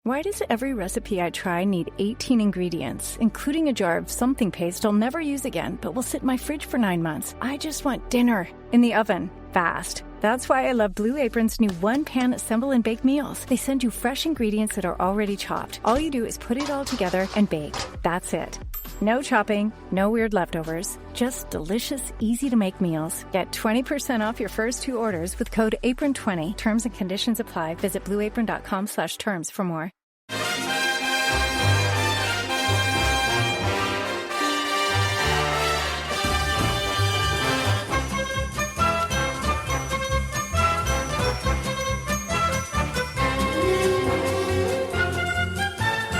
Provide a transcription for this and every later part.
Why does every recipe I try need 18 ingredients, including a jar of something paste I'll never use again, but will sit in my fridge for 9 months? I just want dinner in the oven, fast. That's why I love Blue Apron's new one-pan assemble and bake meals. They send you fresh ingredients that are already chopped. All you do is put it all together and bake. That's it. No chopping, no weird leftovers, just delicious, easy-to-make meals. Get 20% off your first 2 orders with code APRON20. Terms and conditions apply. Visit blueapron.com/terms for more.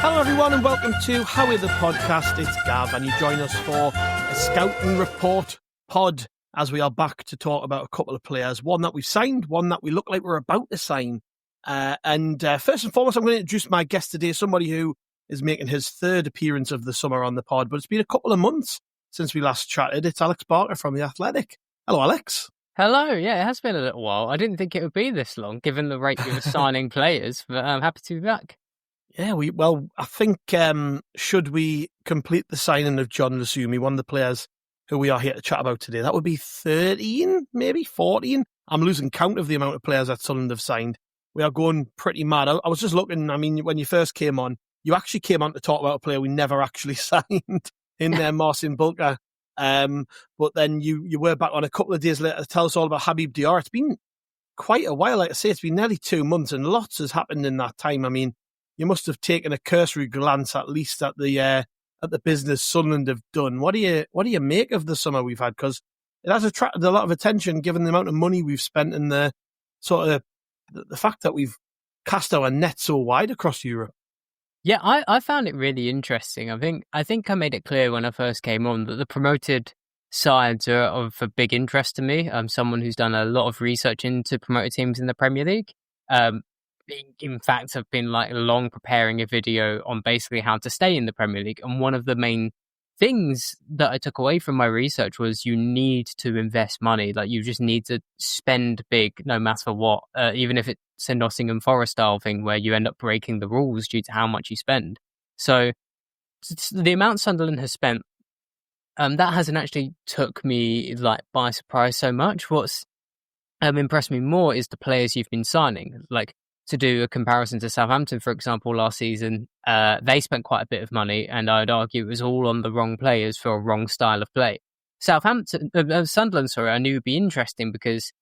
Hello everyone and welcome to Howie the Podcast. It's Gav and you join us for a scouting report pod as we are back to talk about a couple of players. One that we've signed, one that we look like we're about to sign. And first and foremost, I'm going to introduce my guest today, somebody who is making his 3rd appearance of the summer on the pod, but it's been a couple of months since we last chatted. It's Alex Barker from The Athletic. Hello, Alex. Hello. Yeah, it has been a little while. I didn't think it would be this long, given the rate you were signing players, but I'm happy to be back. Yeah, I think should we complete the signing of Jhon Lucumi, one of the players who we are here to chat about today, that would be 13, maybe 14. I'm losing count of the amount of players that Sunderland have signed. We are going pretty mad. I was just looking, I mean, when you first came on, you actually came on to talk about a player we never actually signed in Marcin Bulka. But then you were back on a couple of days later to tell us all about Habib Diarra. It's been quite a while, like I say, it's been nearly 2 months and lots has happened in that time. I mean, you must have taken a cursory glance at least at the business Sunderland have done. What do you make of the summer we've had? Because it has attracted a lot of attention given the amount of money we've spent and the sort of the fact that we've cast our net so wide across Europe. Yeah, I found it really interesting. I think I made it clear when I first came on that the promoted sides are of a big interest to me. I'm someone who's done a lot of research into promoted teams in the Premier League. In fact, I've been long preparing a video on basically how to stay in the Premier League. And one of the main things that I took away from my research was you need to invest money. Like you just need to spend big no matter what, even if it's a Nottingham Forest style thing where you end up breaking the rules due to how much you spend. So the amount Sunderland has spent, that hasn't actually took me by surprise so much. What's impressed me more is the players you've been signing. Like, to do a comparison to Southampton, for example, last season, they spent quite a bit of money, and I'd argue it was all on the wrong players for a wrong style of play. Sunderland, I knew would be interesting because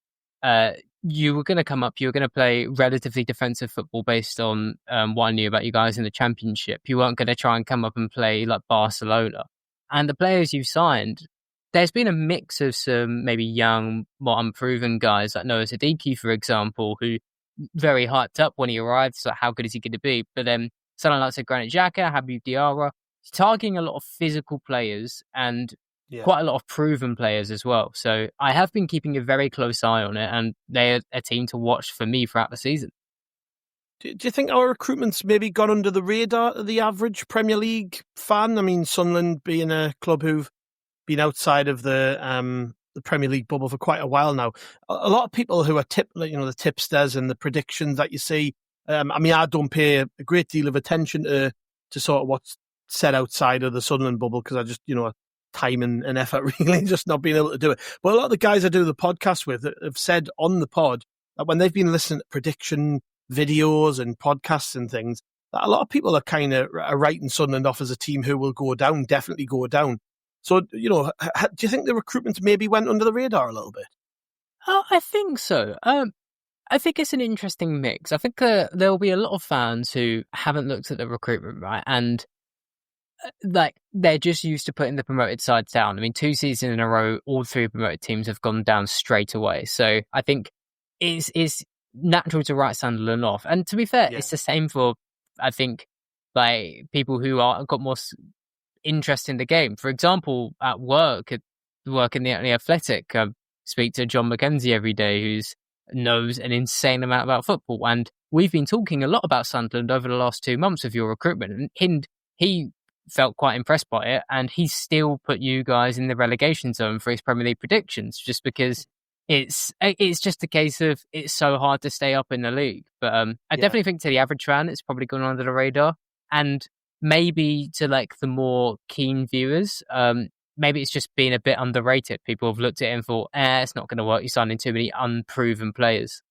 you were going to come up, you were going to play relatively defensive football based on what I knew about you guys in the Championship. You weren't going to try and come up and play like Barcelona. And the players you've signed, there's been a mix of some maybe young, more unproven guys like Noah Siddiqui, for example, who very hyped up when he arrived. So how good is he going to be? But then someone like Granit Xhaka, Habib Diarra, targeting a lot of physical players and quite a lot of proven players as well. So I have been keeping a very close eye on it, and they're a team to watch for me throughout the season. Do you think our recruitment's maybe gone under the radar of the average Premier League fan? I mean, Sunderland being a club who've been outside of the Premier League bubble for quite a while now. A lot of people who are the tipsters and the predictions that you see. I mean, I don't pay a great deal of attention to sort of what's said outside of the Sunderland bubble because I just, time and effort really just not being able to do it. But a lot of the guys I do the podcast with have said on the pod that when they've been listening to prediction videos and podcasts and things, that a lot of people are kind of writing Sunderland off as a team who will go down, definitely go down. So, do you think the recruitment maybe went under the radar a little bit? I think so. I think it's an interesting mix. I think there'll be a lot of fans who haven't looked at the recruitment, right? And they're just used to putting the promoted sides down. I mean, 2 seasons in a row, all 3 promoted teams have gone down straight away. So I think it's natural to write Sunderland off. And to be fair, it's the same for, I think, people who got more interest in the game. For example, at work in the Athletic, I speak to John McKenzie every day, who knows an insane amount about football, and we've been talking a lot about Sunderland over the last 2 months of your recruitment, and he felt quite impressed by it, and he still put you guys in the relegation zone for his Premier League predictions, just because it's just a case of it's so hard to stay up in the league. But I definitely think to the average fan, it's probably gone under the radar, and maybe to like the more keen viewers, maybe it's just been a bit underrated. People have looked at it and thought, it's not going to work. You're signing too many unproven players.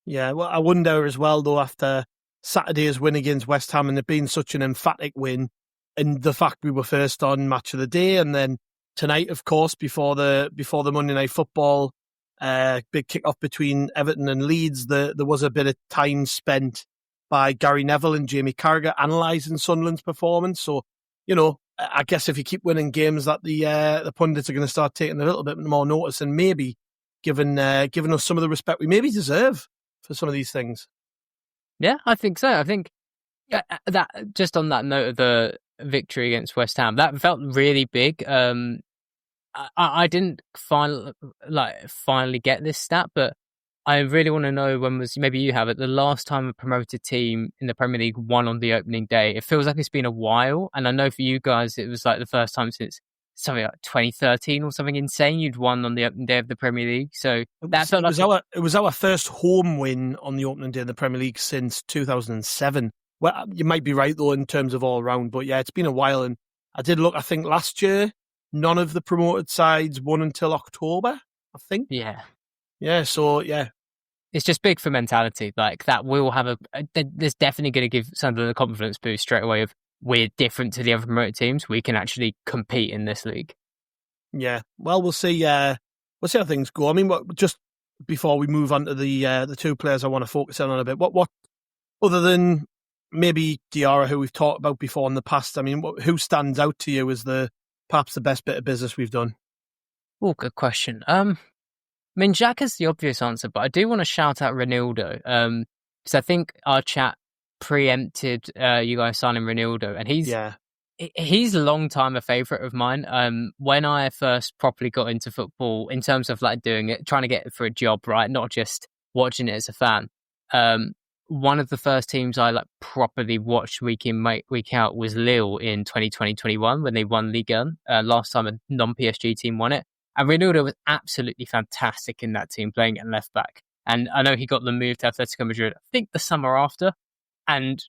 Yeah, well, I wonder as well, though, after Saturday's win against West Ham and it being such an emphatic win, and the fact we were first on Match of the Day, and then tonight, of course, before the Monday Night Football big kick-off between Everton and Leeds, there was a bit of time spent by Gary Neville and Jamie Carragher analysing Sunderland's performance. So, I guess if you keep winning games, that the pundits are going to start taking a little bit more notice and maybe giving us some of the respect we maybe deserve for some of these things. Yeah, I think so. I think that just on that note of the victory against West Ham, that felt really big. I didn't finally get this stat, but I really want to know when was, maybe you have it, the last time a promoted team in the Premier League won on the opening day. It feels like it's been a while, and I know for you guys it was like the first time since something like 2013 or something insane you'd won on the opening day of the Premier League. So it was our first home win on the opening day of the Premier League since 2007. Well, you might be right though in terms of all round, but yeah, it's been a while. And I did look. I think last year none of the promoted sides won until October, I think. Yeah. So yeah, it's just big for mentality. Like that will have there's definitely going to give Sunderland a confidence boost straight away of, we're different to the other promoted teams. We can actually compete in this league. Yeah. Well, we'll see. We'll see how things go. I mean, just before we move on to the two players I want to focus in on a bit, what other than maybe Diarra, who we've talked about before in the past, I mean, who stands out to you as perhaps the best bit of business we've done? Oh, good question. I mean, Jack is the obvious answer, but I do want to shout out Ronaldo, because I think our chat preempted you guys signing Ronaldo, and he's a long time a favourite of mine. When I first properly got into football, in terms of like doing it, trying to get it for a job, right, not just watching it as a fan. One of the first teams I like properly watched week in week out was Lille in 2020-21 when they won Ligue 1. Last time a non-PSG team won it, and Ronaldo was absolutely fantastic in that team, playing at left back. And I know he got the move to Atletico Madrid, I think the summer after. And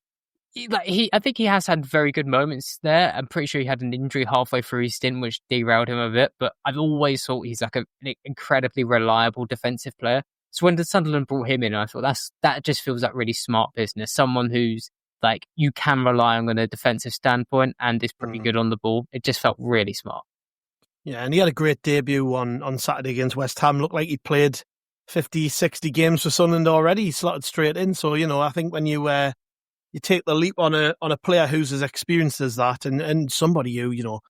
I think he has had very good moments there. I'm pretty sure he had an injury halfway through his stint, which derailed him a bit. But I've always thought he's like an incredibly reliable defensive player. So when the Sunderland brought him in, I thought that just feels like really smart business. Someone who's like you can rely on a defensive standpoint and is pretty good on the ball. It just felt really smart. Yeah, and he had a great debut on Saturday against West Ham. Looked like he'd played 50, 60 games for Sunderland already. He slotted straight in. So, I think when you take the leap on a player who's as experienced as that and somebody who,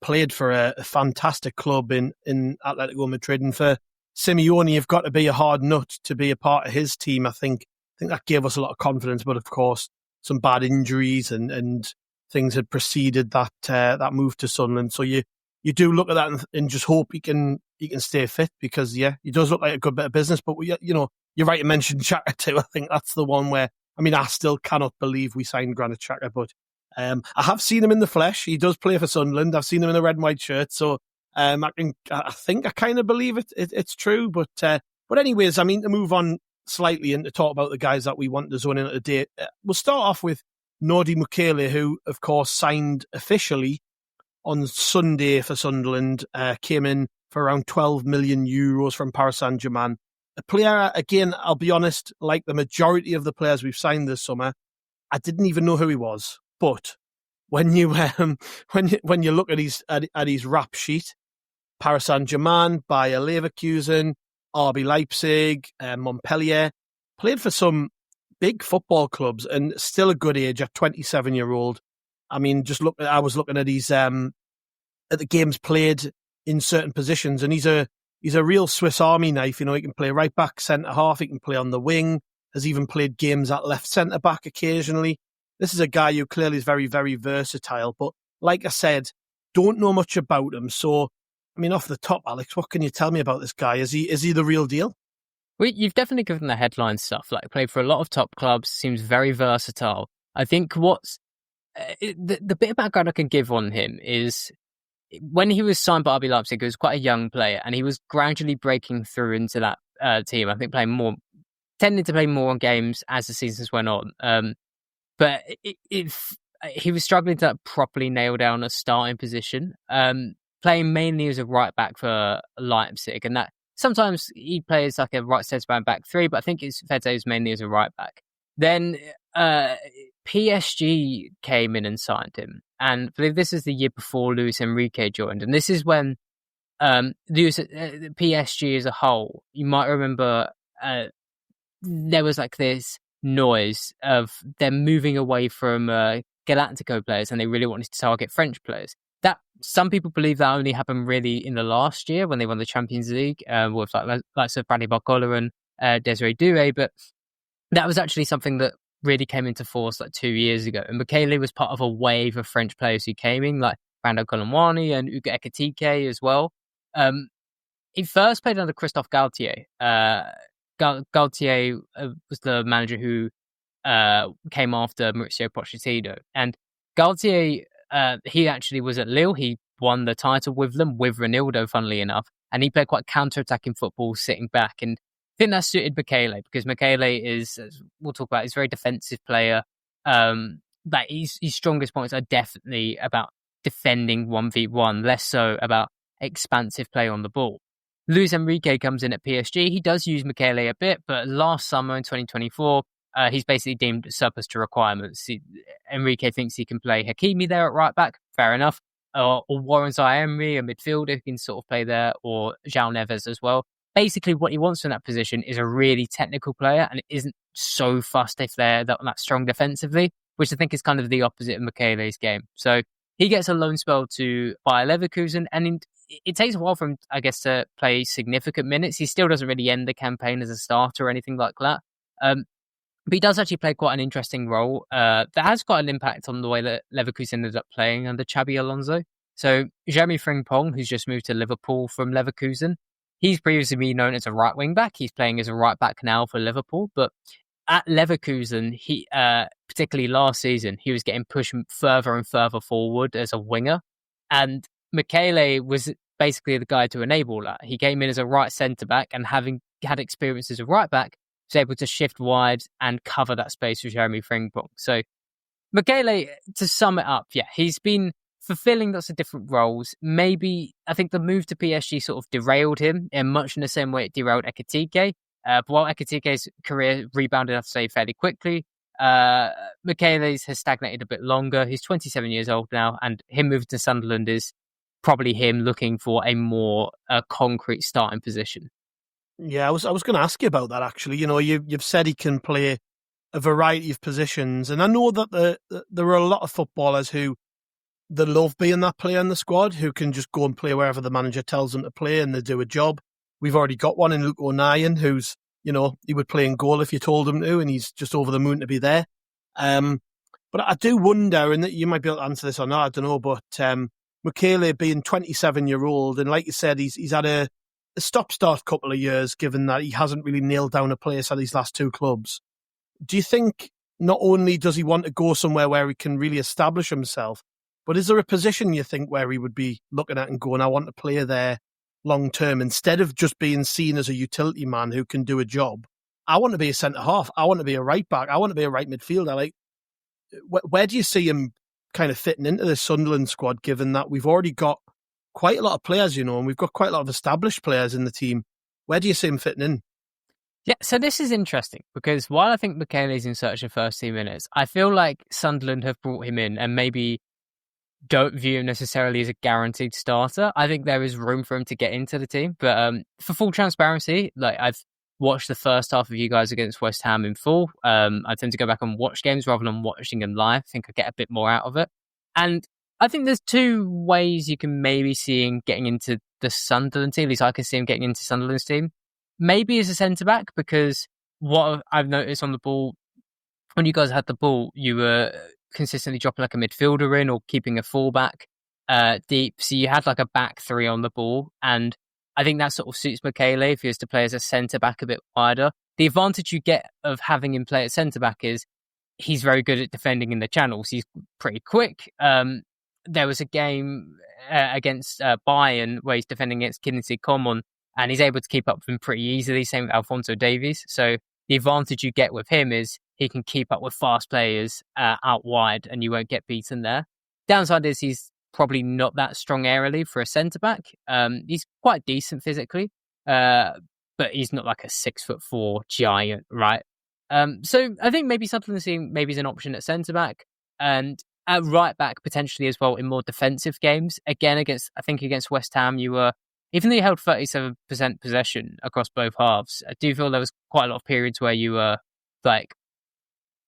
played for a fantastic club in Atletico Madrid, and for Simeone, you've got to be a hard nut to be a part of his team. I think that gave us a lot of confidence, but of course, some bad injuries and things had preceded that move to Sunderland. So you do look at that and just hope he can stay fit, because he does look like a good bit of business. But you're right to mention Xhaka too. I think that's the one where, I mean, I still cannot believe we signed Granit Xhaka, but I have seen him in the flesh. He does play for Sunderland. I've seen him in a red and white shirt, so I think I kind of believe it's true. But anyways, I mean, to move on slightly and to talk about the guys that we want to zone in today, we'll start off with Nordi Mukiele, who, of course, signed officially on Sunday for Sunderland, came in for around 12 million euros from Paris Saint-Germain. A player, again, I'll be honest, like the majority of the players we've signed this summer, I didn't even know who he was. But when you look at his rap sheet, Paris Saint-Germain, Bayer Leverkusen, RB Leipzig, Montpellier, played for some big football clubs and still a good age at 27-year-old. I mean, I was looking at his at the games played in certain positions, and he's a real Swiss Army knife. He can play right back, centre half. He can play on the wing. Has even played games at left centre back occasionally. This is a guy who clearly is very, very versatile. But like I said, don't know much about him. So, I mean, off the top, Alex, what can you tell me about this guy? Is he the real deal? Well, you've definitely given the headline stuff. Like, played for a lot of top clubs. Seems very versatile. I think what's the bit of background I can give on him is when he was signed by RB Leipzig, he was quite a young player, and he was gradually breaking through into that team. I think tending to play more on games as the seasons went on. But he was struggling to properly nail down a starting position, playing mainly as a right back for Leipzig, and that sometimes he plays like a right centre back three, but I think it's fair to say he's mainly as a right back. Then PSG came in and signed him, and I believe this is the year before Luis Enrique joined, and this is when PSG as a whole, you might remember, there was like this noise of them moving away from Galactico players, and they really wanted to target French players. That some people believe that only happened really in the last year when they won the Champions League with like of Bradley Barcola and Desiree Doué, but that was actually something that really came into force like 2 years ago. And Mukiele was part of a wave of French players who came in, like Brando Colomwani and Ugo Ekitike as well. He first played under Christophe Galtier. Galtier was the manager who came after Mauricio Pochettino. And Galtier, he actually was at Lille. He won the title with them, with Ronaldo, funnily enough. And he played quite counter-attacking football, sitting back. And I think that suited Mukiele, because Mukiele is, as we'll talk about, he's a very defensive player. But his strongest points are definitely about defending 1v1, less so about expansive play on the ball. Luis Enrique comes in at PSG. He does use Mukiele a bit, but last summer in 2024, he's basically deemed surplus to requirements. Enrique thinks he can play Hakimi there at right back, fair enough, or Warren Zaïre, a midfielder who can sort of play there, or João Neves as well. Basically, what he wants from that position is a really technical player, and it isn't so fussed if they're that strong defensively, which I think is kind of the opposite of Mukiele's game. So he gets a loan spell to Bayer Leverkusen, and it takes a while for him, I guess, to play significant minutes. He still doesn't really end the campaign as a starter or anything like that. But he does actually play quite an interesting role that has quite an impact on the way that Leverkusen ended up playing under Xabi Alonso. So Jeremy Frimpong, who's just moved to Liverpool from Leverkusen, he's previously been known as a right wing back. He's playing as a right back now for Liverpool. But at Leverkusen, he particularly last season, he was getting pushed further and further forward as a winger. And Mukiele was basically the guy to enable that. He came in as a right centre-back, and having had experience as a right-back, was able to shift wide and cover that space with Jeremy Frimpong. So Mukiele, to sum it up, yeah, he's been fulfilling lots of different roles. Maybe, I think the move to PSG sort of derailed him, in much in the same way it derailed Ekitike. But while Ekitike's career rebounded, I'd say, fairly quickly, Mukiele's has stagnated a bit longer. He's 27 years old now, and him moving to Sunderland is probably him looking for a more concrete starting position. Yeah, I was going to ask you about that, actually. You know, you've said he can play a variety of positions, and I know that there are a lot of footballers who they love being that player in the squad, who can just go and play wherever the manager tells them to play, and they do a job. We've already got one in Luke O'Nien, who's, you know, he would play in goal if you told him to, and he's just over the moon to be there. But I do wonder, and you might be able to answer this or not, I don't know, but Mukiele being 27-year-old, and like you said, he's had a stop-start couple of years, given that he hasn't really nailed down a place at these last two clubs. Do you think not only does he want to go somewhere where he can really establish himself, but is there a position you think where he would be looking at and going, I want to play there long-term, instead of just being seen as a utility man who can do a job? I want to be a centre-half. I want to be a right-back. I want to be a right midfielder. Like, where do you see him kind of fitting into the Sunderland squad, given that we've already got quite a lot of players, you know, and we've got quite a lot of established players in the team? Where do you see him fitting in? Yeah, so this is interesting, because while I think Mukiele's in search of first team minutes, I feel like Sunderland have brought him in and maybe don't view him necessarily as a guaranteed starter. I think there is room for him to get into the team, but for full transparency, like, I've watched the first half of you guys against West Ham in full. I tend to go back and watch games rather than watching them live. I think I get a bit more out of it. And I think there's two ways you can maybe see him getting into the Sunderland team. At least I can see him getting into Sunderland's team. Maybe as a centre-back, because what I've noticed on the ball, when you guys had the ball, you were consistently dropping like a midfielder in or keeping a fullback deep. So you had like a back three on the ball. And I think that sort of suits Mukiele if he was to play as a centre-back a bit wider. The advantage you get of having him play at centre-back is he's very good at defending in the channels. He's pretty quick. there was a game against Bayern where he's defending against Kingsley Coman, and he's able to keep up with him pretty easily. Same with Alphonso Davies. So the advantage you get with him is he can keep up with fast players out wide, and you won't get beaten there. Downside is he's probably not that strong aerially for a centre back. He's quite decent physically, but he's not like a 6'4" giant, right? So I think maybe Sunderland maybe is an option at centre back, and at right back potentially as well in more defensive games. Again, against West Ham, even though you held 37% possession across both halves, I do feel there was quite a lot of periods where you were like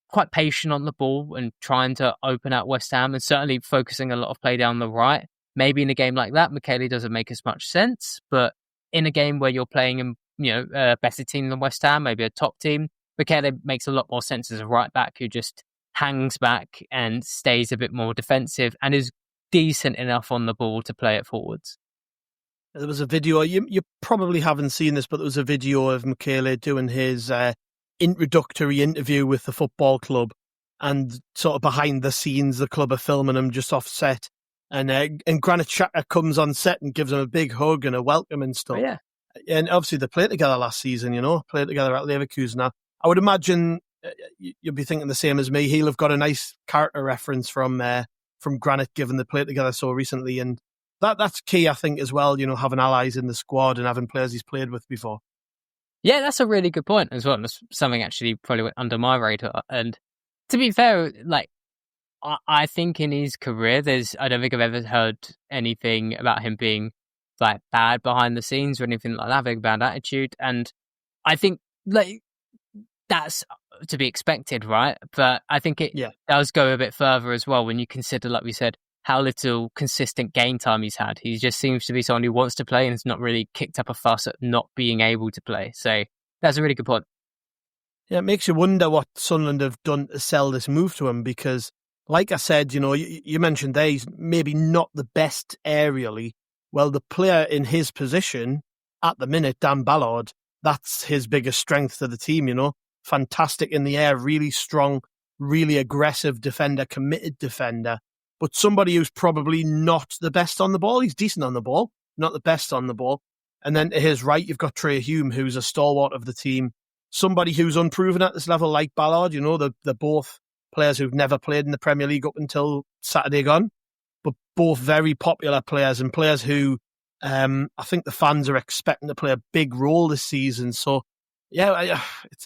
quite patient on the ball and trying to open out West Ham, and certainly focusing a lot of play down the right. Maybe in a game like that, Mukiele doesn't make as much sense, but in a game where you're playing a better team than West Ham, maybe a top team, Mukiele makes a lot more sense as a right back who just hangs back and stays a bit more defensive and is decent enough on the ball to play it forwards. There was a video, you probably haven't seen this, but there was a video of Mukiele doing his introductory interview with the football club, and sort of behind the scenes, the club are filming him just off set. And Granit Xhaka comes on set and gives him a big hug and a welcome and stuff. Oh, yeah. And obviously they played together last season, played together at Leverkusen. Now, I would imagine you'll be thinking the same as me. He'll have got a nice character reference from Granit, given they played together so recently. And that's key, I think, as well, having allies in the squad and having players he's played with before. Yeah, that's a really good point as well. That's something actually probably went under my radar. And to be fair, like, I think in his career, I don't think I've ever heard anything about him being like bad behind the scenes or anything like that, having a bad attitude. And I think like that's to be expected, right? But I think it does go a bit further as well when you consider, like we said, how little consistent game time he's had. He just seems to be someone who wants to play and has not really kicked up a fuss at not being able to play. So that's a really good point. Yeah, it makes you wonder what Sunderland have done to sell this move to him, because like I said, you mentioned there, he's maybe not the best aerially. Well, the player in his position at the minute, Dan Ballard, that's his biggest strength to the team, Fantastic in the air, really strong, really aggressive defender, committed defender, but somebody who's probably not the best on the ball. He's decent on the ball, not the best on the ball. And then to his right, you've got Trey Hume, who's a stalwart of the team, somebody who's unproven at this level like Ballard. They're both players who've never played in the Premier League up until Saturday gone, but both very popular players and players who I think the fans are expecting to play a big role this season. So, yeah,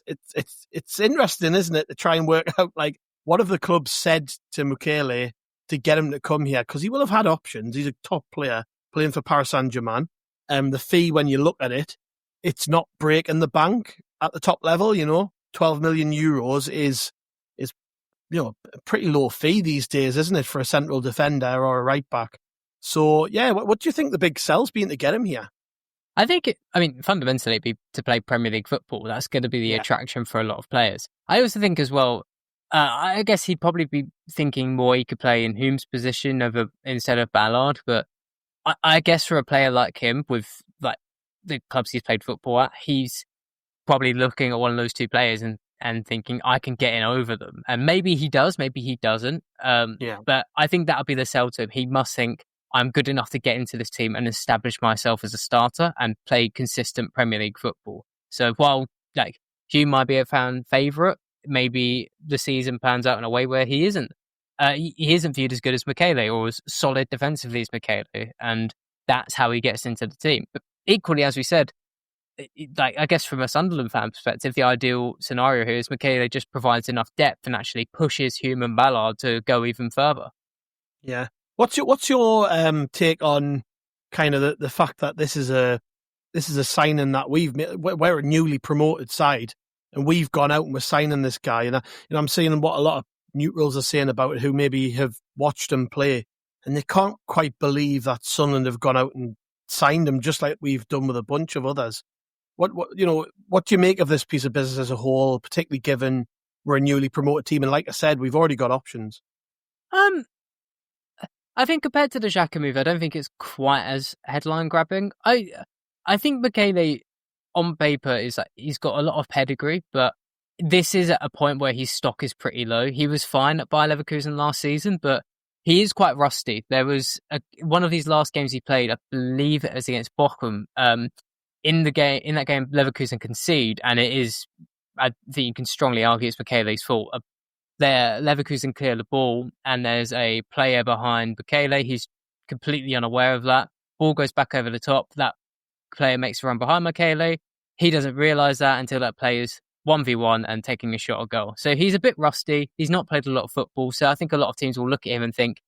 it's interesting, isn't it, to try and work out, like, what have the clubs said to Mukiele to get him to come here? Because he will have had options. He's a top player playing for Paris Saint-Germain. The fee, when you look at it, it's not breaking the bank at the top level. 12 million euros is a pretty low fee these days, isn't it, for a central defender or a right back? So, yeah, what do you think the big sell's been to get him here? I think, fundamentally, it'd be to play Premier League football. That's going to be the attraction for a lot of players. I also think as well, I guess he'd probably be thinking more he could play in Hume's position instead of Ballard. But I guess for a player like him, with like the clubs he's played football at, he's probably looking at one of those two players and thinking, I can get in over them. And maybe he does, maybe he doesn't. But I think that'll be the sell to him. He must think, I'm good enough to get into this team and establish myself as a starter and play consistent Premier League football. So while like Hume might be a fan favourite, maybe the season pans out in a way where he isn't. He isn't viewed as good as Mukiele or as solid defensively as Mukiele, and that's how he gets into the team. But equally, as we said, like I guess from a Sunderland fan perspective, the ideal scenario here is Mukiele just provides enough depth and actually pushes Hume and Ballard to go even further. Yeah. What's your take on kind of the fact that this is a signing that we've made? We're a newly promoted side, and we've gone out and we're signing this guy. And I'm seeing what a lot of neutrals are saying about it, who maybe have watched him play, and they can't quite believe that Sunderland have gone out and signed him, just like we've done with a bunch of others. What do you make of this piece of business as a whole, particularly given we're a newly promoted team, and like I said, we've already got options? I think compared to the Xhaka move, I don't think it's quite as headline grabbing. I think Mukiele on paper is like he's got a lot of pedigree, but this is at a point where his stock is pretty low. He was fine at Bayer Leverkusen last season, but he is quite rusty. There was one of these last games he played, I believe it was against Bochum. In that game, Leverkusen concede, and it is, I think you can strongly argue it's Mukiele's fault. Leverkusen clear the ball, and there's a player behind Mukiele. He's completely unaware of that. Ball goes back over the top. That player makes a run behind Mukiele. He doesn't realise that until that player's 1v1 and taking a shot or goal. So he's a bit rusty. He's not played a lot of football. So I think a lot of teams will look at him and think,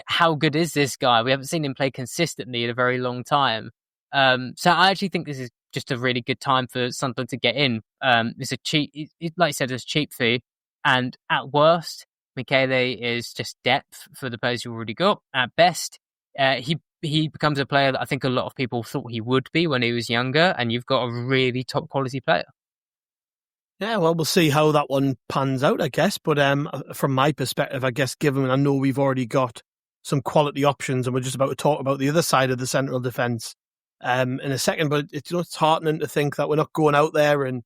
how good is this guy? We haven't seen him play consistently in a very long time. So I actually think this is just a really good time for Sunderland to get in. It's a cheap, like I said, it's a cheap fee. And at worst, Mukiele is just depth for the players you've already got. At best, he becomes a player that I think a lot of people thought he would be when he was younger, and you've got a really top quality player. Yeah, well, we'll see how that one pans out, I guess. But from my perspective, I guess, given I know we've already got some quality options, and we're just about to talk about the other side of the central defence in a second, but it's heartening to think that we're not going out there and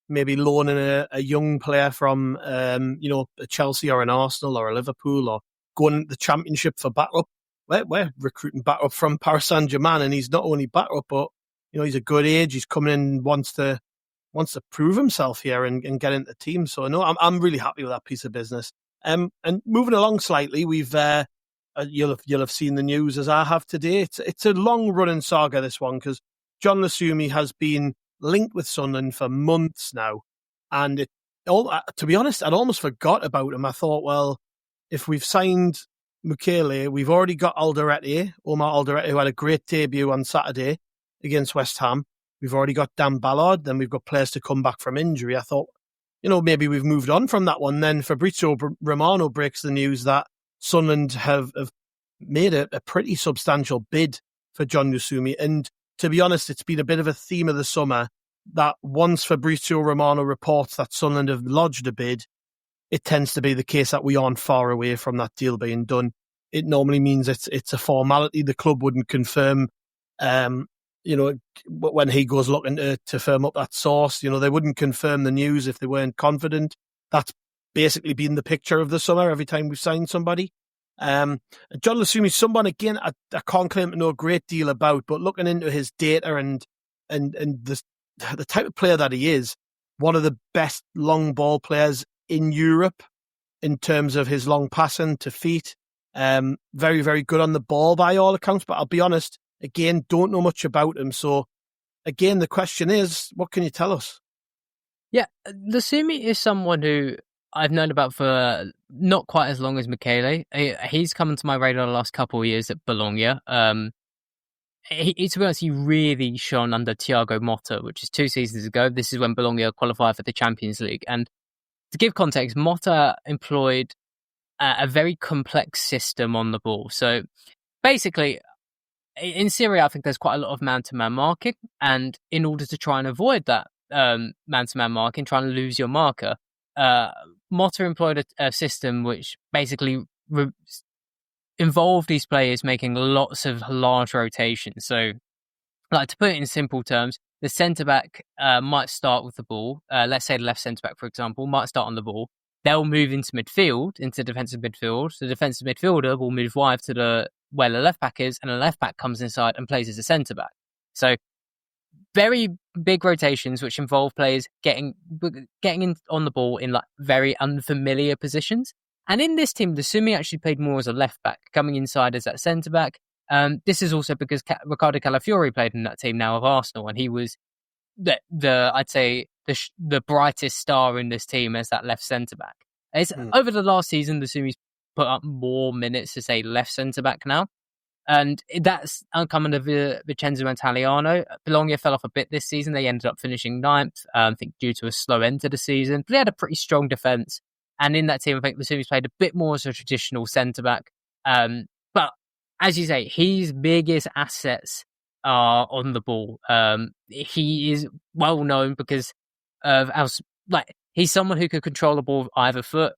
maybe loaning a young player from a Chelsea or an Arsenal or a Liverpool, or going into the Championship for backup. We're recruiting backup from Paris Saint-Germain, and he's not only backup, but he's a good age. He's coming in, wants to prove himself here and get into the team. So no, I'm really happy with that piece of business. And moving along slightly, we've you'll have seen the news as I have today. It's a long running saga, this one, because Jhon Lucumi has been linked with Sunderland for months now, and to be honest, I'd almost forgot about him. I thought, well, if we've signed Mukiele, we've already got Omar Alderete, who had a great debut on Saturday against West Ham. We've already got Dan Ballard, then we've got players to come back from injury. I thought, maybe we've moved on from that one. Then Fabrizio Romano breaks the news that Sunderland have made a pretty substantial bid for Jhon Lucumi. And to be honest, it's been a bit of a theme of the summer that once Fabrizio Romano reports that Sunderland have lodged a bid, it tends to be the case that we aren't far away from that deal being done. It normally means it's a formality. The club wouldn't confirm, when he goes looking to firm up that source, they wouldn't confirm the news if they weren't confident. That's basically been the picture of the summer every time we've signed somebody. Jhon Lucumi, someone, again, I can't claim to know a great deal about, but looking into his data and the type of player that he is, one of the best long ball players in Europe in terms of his long passing to feet. Very, very good on the ball by all accounts, but I'll be honest, again, don't know much about him. So again, the question is, what can you tell us? Yeah, Lucumi is someone who I've known about for not quite as long as Mukiele. He's come into my radar the last couple of years at Bologna. To be honest, he really shone under Thiago Motta, which is 2 seasons ago. This is when Bologna qualified for the Champions League. And to give context, Motta employed a very complex system on the ball. So basically, in Serie A, I think there's quite a lot of man-to-man marking. And in order to try and avoid that man-to-man marking, trying to lose your marker, Motta employed a system which basically involved these players making lots of large rotations. So, like, to put it in simple terms, the centre-back might start with the ball. Let's say the left centre-back, for example, might start on the ball. They'll move into midfield, into defensive midfield. The defensive midfielder will move wide to where the left-back is, and the left-back comes inside and plays as a centre-back. So, very big rotations which involve players getting in on the ball in like very unfamiliar positions. And in this team, Lucumi actually played more as a left-back, coming inside as that centre-back. This is also because Riccardo Calafiori played in that team now of Arsenal, and he was I'd say the brightest star in this team as that left centre-back. Over the last season, Lucumi's put up more minutes as a left centre-back now. And that's coming of Vincenzo Italiano. Bologna fell off a bit this season. They ended up finishing 9th, I think, due to a slow end to the season. But they had a pretty strong defence. And in that team, I think Lucumi's played a bit more as a traditional centre-back. But as you say, his biggest assets are on the ball. He is well known because of he's someone who could control the ball with either foot.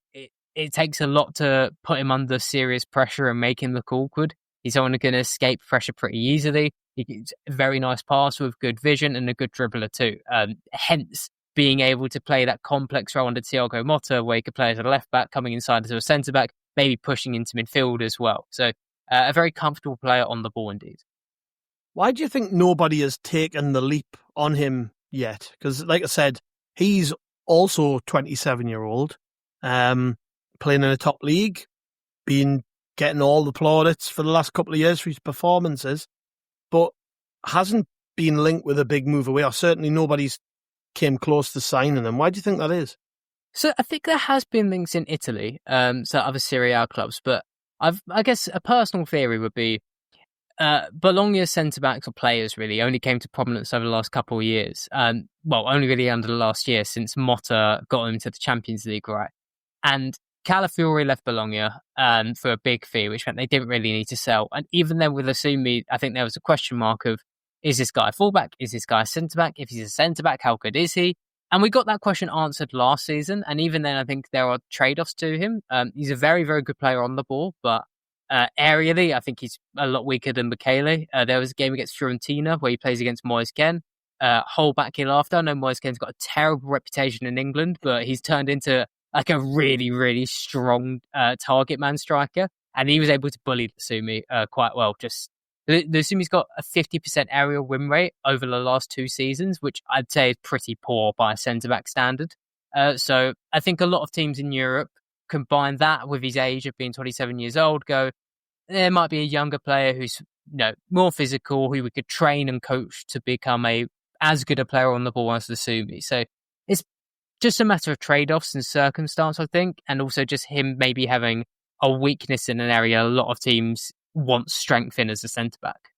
It takes a lot to put him under serious pressure and make him look awkward. He's someone who can escape pressure pretty easily. He's a very nice passer with good vision and a good dribbler too. Hence, being able to play that complex role under Thiago Motta, where he could play as a left back, coming inside as a centre back, maybe pushing into midfield as well. So a very comfortable player on the ball indeed. Why do you think nobody has taken the leap on him yet? Because, like I said, he's also 27-year-old, playing in a top league, getting all the plaudits for the last couple of years for his performances, but hasn't been linked with a big move away, or certainly nobody's came close to signing him. Why do you think that is? So I think there has been links in Italy, so other Serie A clubs, but I guess a personal theory would be Bologna's centre-backs or players really only came to prominence over the last couple of years. Only really under the last year since Motta got them to the Champions League, right? And Calafiori left Bologna for a big fee, which meant they didn't really need to sell. And even then with Lucumi, I think there was a question mark of, is this guy a fullback? Is this guy a centre-back? If he's a centre-back, how good is he? And we got that question answered last season. And even then, I think there are trade-offs to him. He's a very, very good player on the ball, but aerially, I think he's a lot weaker than Mukiele. There was a game against Fiorentina where he plays against Moise Kean. Whole back heel after. I know Moise Kean's got a terrible reputation in England, but he's turned into like a really, really strong target man striker. And he was able to bully Lucumi quite well. Lusumi's got a 50% aerial win rate over the last 2 seasons, which I'd say is pretty poor by a centre-back standard. So I think a lot of teams in Europe combine that with his age of being 27 years old, there might be a younger player who's more physical, who we could train and coach to become as good a player on the ball as Lucumi. So it's just a matter of trade-offs and circumstance, I think, and also just him maybe having a weakness in an area a lot of teams want strength in as a centre-back.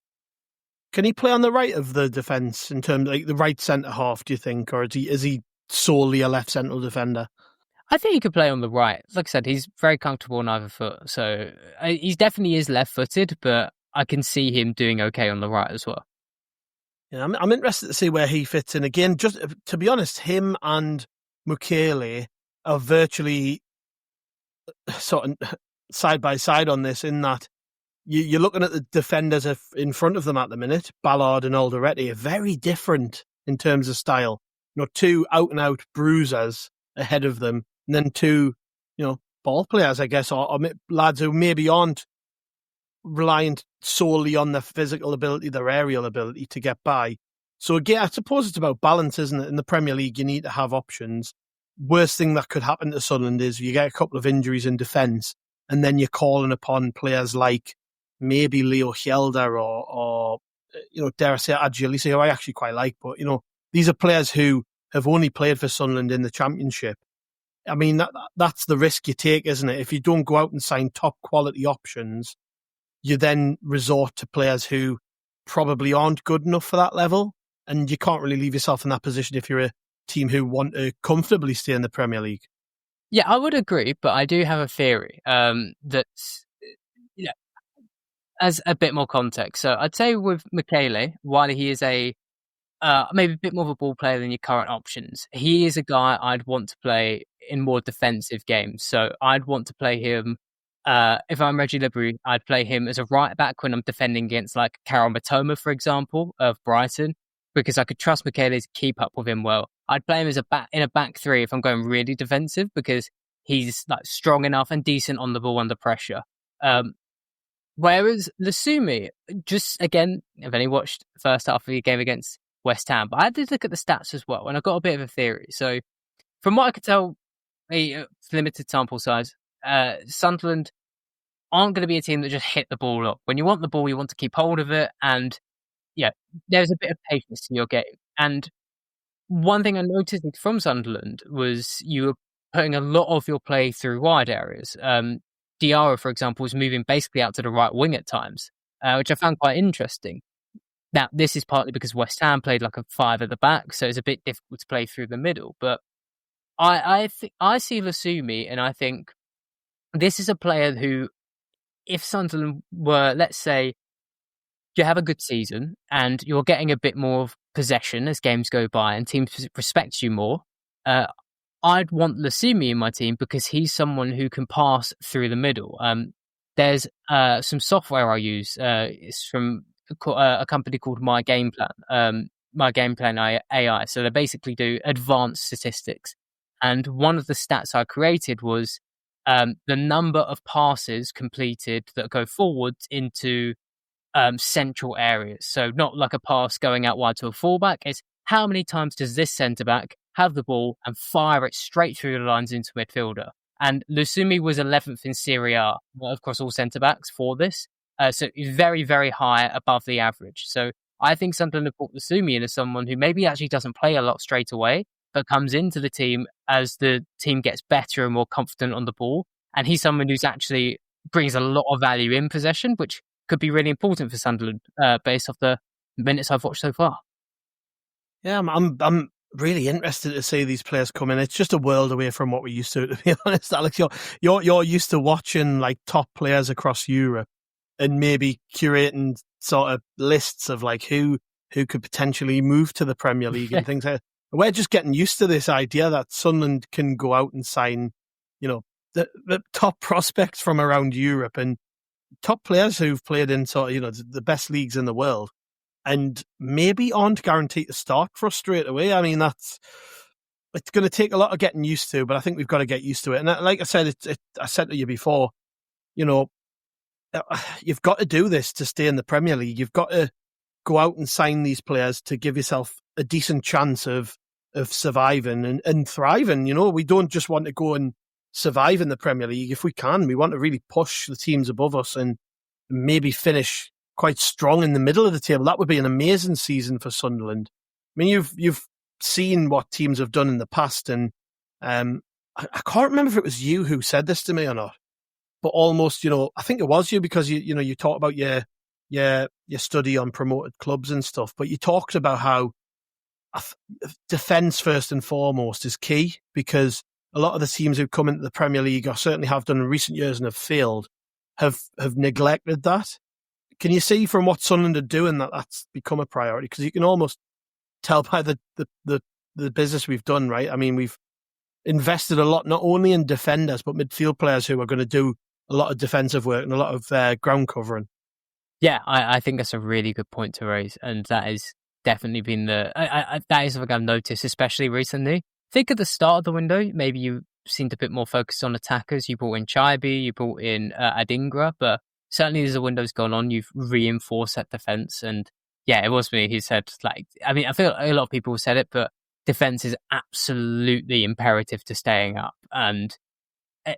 Can he play on the right of the defence in terms of like the right centre-half, do you think, or is he solely a left central defender? I think he could play on the right. Like I said, he's very comfortable on either foot. So he definitely is left-footed, but I can see him doing okay on the right as well. Yeah, I'm interested to see where he fits in. Again, just to be honest, him and Mukiele are virtually sort of side by side on this, in that you're looking at the defenders in front of them at the minute. Ballard and Alderete are very different in terms of style. 2 out-and-out bruisers ahead of them, and then 2, ball players, I guess, or lads who maybe aren't reliant solely on their physical ability, their aerial ability to get by. So again, I suppose it's about balance, isn't it? In the Premier League, you need to have options. Worst thing that could happen to Sunderland is you get a couple of injuries in defence, and then you're calling upon players like maybe Leo Hjelde or dare I say Adjilisi, who I actually quite like, but these are players who have only played for Sunderland in the Championship. I mean, that's the risk you take, isn't it? If you don't go out and sign top quality options, you then resort to players who probably aren't good enough for that level, and you can't really leave yourself in that position if you're a team who want to comfortably stay in the Premier League. Yeah, I would agree, but I do have a theory that's as a bit more context. So I'd say with Mukiele, while he is maybe a bit more of a ball player than your current options, he is a guy I'd want to play in more defensive games. So I'd want to play him, if I'm Reggie Libri, I'd play him as a right back when I'm defending against like Karol Matoma, for example, of Brighton, because I could trust Mukiele to keep up with him well. I'd play him as in a back 3 if I'm going really defensive, because he's like strong enough and decent on the ball under pressure. Whereas Lucumi, just again, I've only watched the first half of the game against West Ham, but I did look at the stats as well, and I got a bit of a theory. So from what I could tell, limited sample size, Sunderland aren't going to be a team that just hit the ball up. When you want the ball, you want to keep hold of it, and there's a bit of patience in your game. And one thing I noticed from Sunderland was you were putting a lot of your play through wide areas. Diarra, for example, was moving basically out to the right wing at times, which I found quite interesting. Now, this is partly because West Ham played like a 5 at the back, so it's a bit difficult to play through the middle. But I see Lucumi, and I think this is a player who, if Sunderland were, let's say, you have a good season and you're getting a bit more of possession as games go by and teams respect you more, I'd want Lucumi in my team because he's someone who can pass through the middle. There's some software I use. It's from a company called My Game Plan. My Game Plan AI. So they basically do advanced statistics. And one of the stats I created was the number of passes completed that go forwards into central areas. So not like a pass going out wide to a fullback. It's how many times does this centre-back have the ball and fire it straight through the lines into midfielder? And Lucumi was 11th in Serie A, across all centre-backs for this. So he's very, very high above the average. So I think Sunderland have brought Lucumi in as someone who maybe actually doesn't play a lot straight away, but comes into the team as the team gets better and more confident on the ball. And he's someone who's actually brings a lot of value in possession, which could be really important for Sunderland based off the minutes I've watched so far. Yeah, I'm really interested to see these players come in. It's just a world away from what we used to be honest, Alex. You're used to watching like top players across Europe and maybe curating sort of lists of like who could potentially move to the Premier League and things like that. We're just getting used to this idea that Sunderland can go out and sign, the top prospects from around Europe and top players who've played in sort of, the best leagues in the world and maybe aren't guaranteed to start for us straight away. I mean, it's going to take a lot of getting used to, but I think we've got to get used to it. And like I said, I said to you before, you've got to do this to stay in the Premier League. You've got to go out and sign these players to give yourself a decent chance of surviving and thriving. We don't just want to go and survive in the Premier League. If we can, we want to really push the teams above us and maybe finish quite strong in the middle of the table. That would be an amazing season for Sunderland. I mean, you've seen what teams have done in the past, and I can't remember if it was you who said this to me or not, but almost, I think it was you because you talked about your study on promoted clubs and stuff, but you talked about how defence first and foremost is key because a lot of the teams who come into the Premier League, or certainly have done in recent years and have failed, have neglected that. Can you see from what Sunderland are doing that that's become a priority? Because you can almost tell by the business we've done, right? I mean, we've invested a lot, not only in defenders, but midfield players who are going to do a lot of defensive work and a lot of ground covering. Yeah, I think that's a really good point to raise. And that has definitely been that is something I've noticed, especially recently. I think at the start of the window, maybe you seemed a bit more focused on attackers. You brought in Chaibi, you brought in Adingra, but certainly as the window's gone on, you've reinforced that defence. And yeah, it was me who said, I feel a lot of people said it, but defence is absolutely imperative to staying up. And I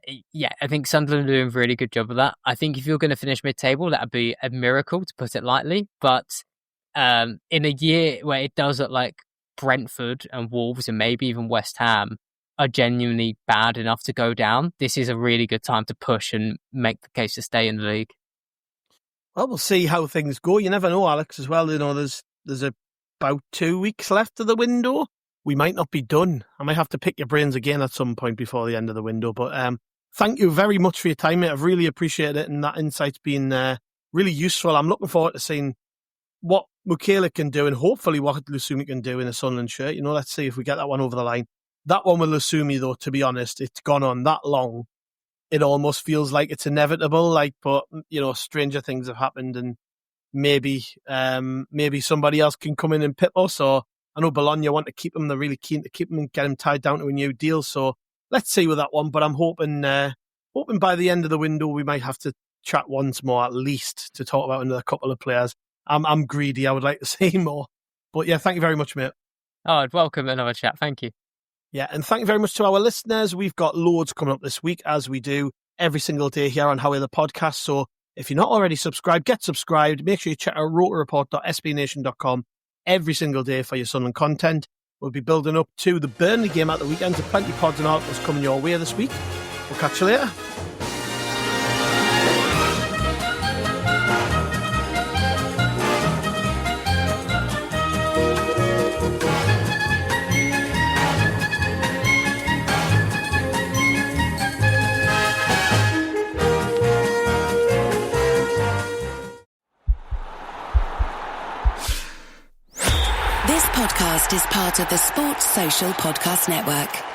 think Sunderland are doing a really good job of that. I think if you're going to finish mid-table, that would be a miracle, to put it lightly. But in a year where it does look like Brentford and Wolves and maybe even West Ham are genuinely bad enough to go down, this is a really good time to push and make the case to stay in the league. Well, we'll see how things go. You never know, Alex, as well. There's about 2 weeks left of the window. We might not be done. I might have to pick your brains again at some point before the end of the window. But thank you very much for your time, mate. I've really appreciated it, and that insight's been really useful. I'm looking forward to seeing what Mukiele can do and hopefully what Lucumi can do in a Sunderland shirt. Let's see if we get that one over the line. That one with Lucumi, though, to be honest, it's gone on that long. It almost feels like it's inevitable. But stranger things have happened, and maybe somebody else can come in and pip us. Or I know Bologna want to keep him. They're really keen to keep him and get him tied down to a new deal. So let's see with that one. But I'm hoping by the end of the window we might have to chat once more at least to talk about another couple of players. I'm greedy. I would like to see more. But yeah, thank you very much, mate. Oh, I'd welcome another chat. Thank you. Yeah, and thank you very much to our listeners. We've got loads coming up this week, as we do every single day here on How Are the Podcast. So if you're not already subscribed, get subscribed. Make sure you check out rotoreport.sbnation.com every single day for your Sunderland content. We'll be building up to the Burnley game at the weekend, so plenty of pods and articles coming your way this week. We'll catch you later. This podcast is part of the Sports Social Podcast Network.